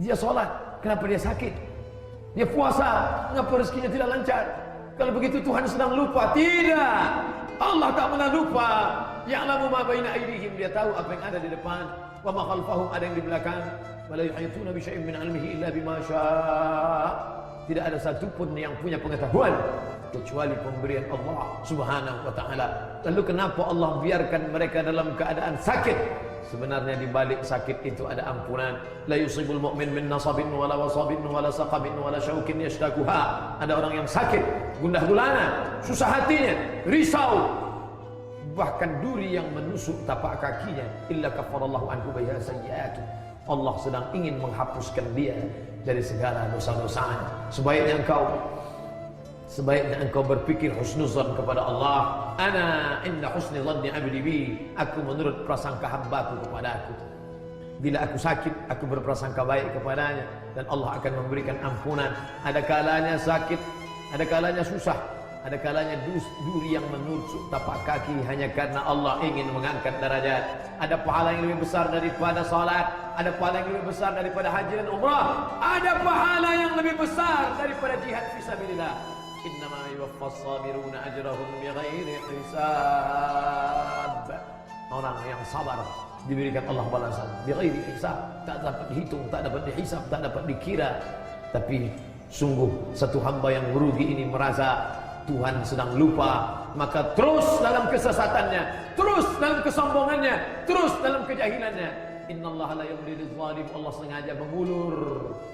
Dia sholat, kenapa dia sakit? Dia puasa, kenapa rezekinya tidak lancar? Kalau begitu Tuhan sedang lupa? Tidak, Allah tak pernah lupa. Ya'lamu ma baina aydihim, dia tahu apa yang ada di depan. Wa ma khalfahum, ada yang di belakang. Wa la yuhituna bi syai'in min 'ilmihi illa bima syaa. Tidak ada satupun yang punya pengetahuan kecuali pemberian Allah Subhanahu wa taala. Lalu kenapa Allah biarkan mereka dalam keadaan sakit? Sebenarnya di balik sakit itu ada ampunan. La yusibul mu'min min nasabin wala wasabin wala saqabin wala syaukin yashtakuha. Ada orang yang sakit, gundah gulana, susah hatinya, risau, bahkan duri yang menusuk tapak kakinya. Illa kafarallahu anhu biha sayyi'atu. Allah sedang ingin menghapuskan dia dari segala dosa-dosanya. Sebaiknya engkau berpikir husnuzan kepada Allah. Ana inna husni dhanni 'abdi bi. Aku menurut prasangka hambaku kepada aku. Bila aku sakit, aku berprasangka baik kepadanya dan Allah akan memberikan ampunan. Ada kalanya sakit, ada kalanya susah, ada kalanya duri yang menusuk tapak kaki hanya karena Allah ingin mengangkat derajat. Ada pahala yang lebih besar daripada salat, ada pahala yang lebih besar daripada haji dan umrah, ada pahala yang lebih besar daripada jihad fisabilillah. Innama yuwaffas sabiruna ajrahum bighairi hisab. Orang yang sabar diberikan Allah balasan bighairi hisab, tak dapat dihitung, tak dapat dihisab, tak dapat dikira. Tapi sungguh satu hamba yang merugi ini merasa Tuhan sedang lupa, maka terus dalam kesesatannya, terus dalam kesombongannya, terus dalam kejahilannya. Innallaha la yumli lidh-dhalim. Allah sengaja mengulur,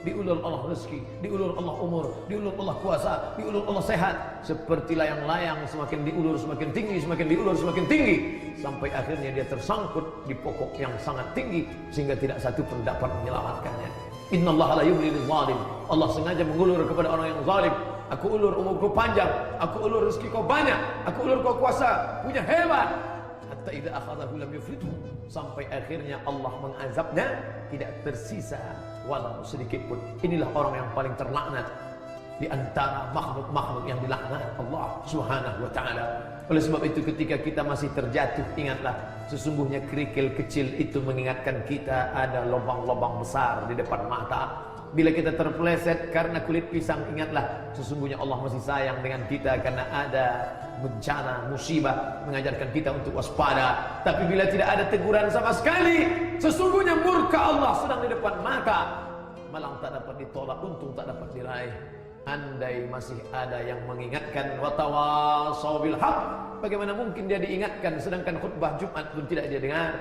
diulur Allah rezeki, diulur Allah umur, diulur Allah kuasa, diulur Allah sehat. Seperti layang-layang, semakin diulur semakin tinggi, semakin diulur semakin tinggi, sampai akhirnya dia tersangkut di pokok yang sangat tinggi sehingga tidak satu pun dapat menyelamatkannya. Innallaha la yumli lidh-dhalim. Allah sengaja mengulur kepada orang yang zalim. Aku ulur umurku panjang, aku ulur rezeki kau banyak, aku ulur kau kuasa, punya hebat. Hatta idza akhadhahu lam yuflithu. Sampai akhirnya Allah mengazabnya, tidak tersisa walau sedikit pun. Inilah orang yang paling terlaknat di antara makhluk-makhluk yang dilaknat Allah Subhanahu wa taala. Oleh sebab itu ketika kita masih terjatuh, ingatlah sesungguhnya kerikil kecil itu mengingatkan kita ada lubang-lubang besar di depan mata. Bila kita terpeleset karena kulit pisang, ingatlah sesungguhnya Allah masih sayang dengan kita karena ada bencana, musibah mengajarkan kita untuk waspada. Tapi bila tidak ada teguran sama sekali, sesungguhnya murka Allah sedang di depan mata. Malang tak dapat ditolak, untung tak dapat diraih. Andai masih ada yang mengingatkan watawasau bil haq, bagaimana mungkin dia diingatkan sedangkan khutbah Jumat pun tidak dia dengar?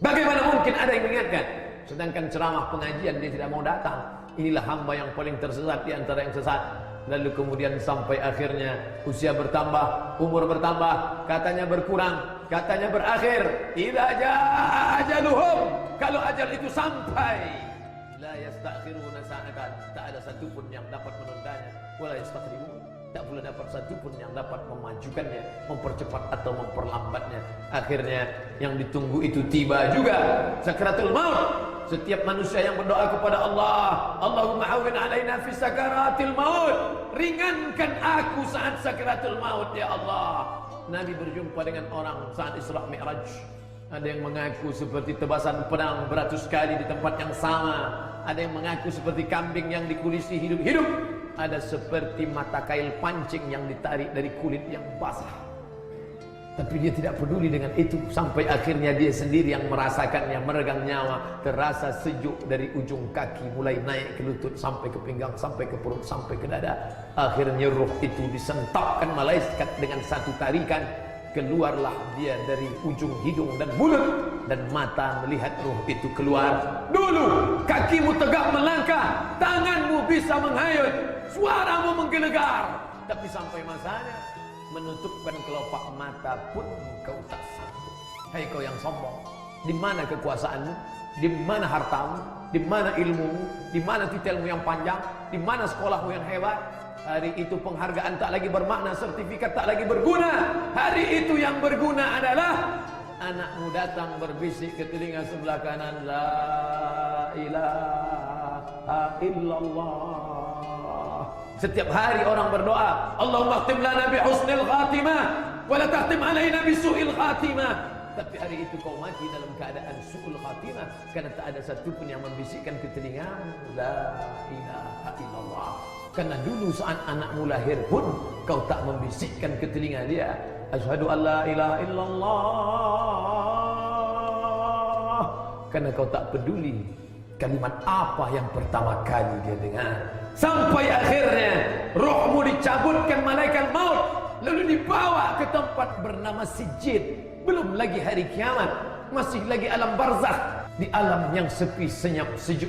Bagaimana mungkin ada yang mengingatkan sedangkan ceramah pengajian dia tidak mau datang? Inilah hamba yang paling tersesat di antara yang sesat. Lalu kemudian sampai akhirnya usia bertambah, umur bertambah, katanya berkurang, katanya berakhir. Idza jaa ajaluhum, kalau ajal itu sampai, la yastakhiruna sa'atan, tak ada satupun yang dapat menundanya, wala yastaqdimun, tak pula dapat satupun yang dapat memajukannya, mempercepat atau memperlambatnya. Akhirnya yang ditunggu itu tiba juga, sakaratul maut. Setiap manusia yang berdoa kepada Allah, Allahumma awin alaina fi sakaratil maut, ringankan aku saat sakaratul maut ya Allah. Nabi berjumpa dengan orang saat Isra Mi'raj. Ada yang mengaku seperti tebasan pedang beratus kali di tempat yang sama. Ada yang mengaku seperti kambing yang dikulisi hidup-hidup. Ada seperti mata kail pancing yang ditarik dari kulit yang basah. Tapi dia tidak peduli dengan itu. Sampai akhirnya dia sendiri yang merasakannya, meregang nyawa. Terasa sejuk dari ujung kaki, mulai naik ke lutut, sampai ke pinggang, sampai ke perut, sampai ke dada. Akhirnya ruh itu disentapkan malaikat dengan satu tarikan. Keluarlah dia dari ujung hidung dan mulut, dan mata melihat ruh itu keluar. Dulu kakimu tegak melangkah, tanganmu bisa menghayut, suaramu menggelegar. Tapi sampai masanya menutupkan kelopak mata pun kau tak sanggup. Hai kau yang sombong, di mana kekuasaanmu? Di mana hartamu? Di mana ilmumu? Di mana titelmu yang panjang? Di mana sekolahmu yang hebat? Hari itu penghargaan tak lagi bermakna, sertifikat tak lagi berguna. Hari itu yang berguna adalah anakmu datang berbisik ke telinga sebelah kanan, la ilaha illallah. Setiap hari orang berdoa, Allahumma khtim lana bi husnil khatimah wa la takhtim alaina bi su'il khatimah. Tapi hari itu kau mati dalam keadaan su'ul khatimah, karena tak ada satupun yang membisikkan ke telingamu la ilaha illallah. Karena dulu saat anakmu lahir pun kau tak membisikkan ke telinga dia asyhadu an la ilaha illallah, karena kau tak peduli kalimat apa yang pertama kali dia dengar. Sampai akhirnya rohmu dicabutkan malaikat maut, lalu dibawa ke tempat bernama Sijjid. Belum lagi hari kiamat, masih lagi alam barzakh, di alam yang sepi, senyap, sejuk.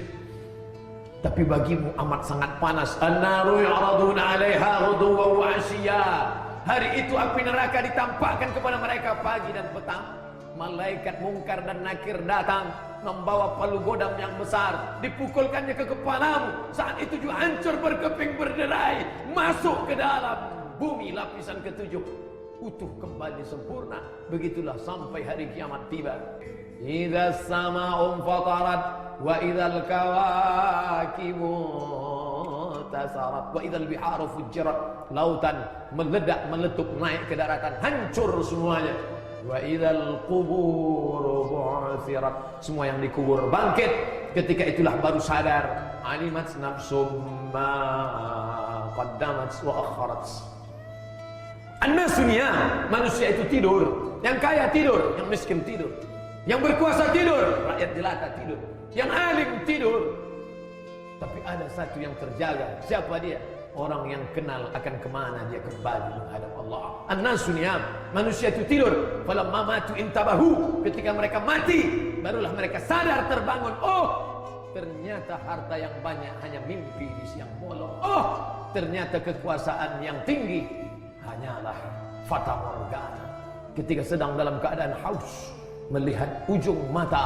Tapi bagimu amat sangat panas. An-naru yu'raduna 'alaiha ghuduwwan wa 'ashiyya. Hari itu api neraka ditampakkan kepada mereka pagi dan petang. Malaikat mungkar dan nakir datang membawa palu godam yang besar, dipukulkannya ke kepalamu. Saat itu juga hancur berkeping berderai, masuk ke dalam bumi lapisan ketujuh, utuh kembali sempurna. Begitulah sampai hari kiamat tiba. Idza sama'u fatarat wa idzal kawakibu tasarat wa idzal biharu fujirat. Lautan meledak meletup naik ke daratan, hancur semuanya. Wa idzal qubur bu'thirat. Semua yang dikubur bangkit. Ketika itulah baru sadar, alimat nafsum ma qaddamat wa akharat. An-nasu niyam, manusia itu tidur. Yang kaya tidur, yang miskin tidur. Yang berkuasa tidur, rakyat jelata tidur. Yang alim tidur. Tapi ada satu yang terjaga. Siapa dia? Orang yang kenal akan kemana dia kembali menghadap Allah. An-nasu niyam, manusia itu tidur. Falamma matu intabahu, ketika mereka mati, barulah mereka sadar terbangun. Oh, ternyata harta yang banyak hanya mimpi di siang bolong. Oh, ternyata kekuasaan yang tinggi hanyalah fata morgana. Ketika sedang dalam keadaan haus, melihat ujung mata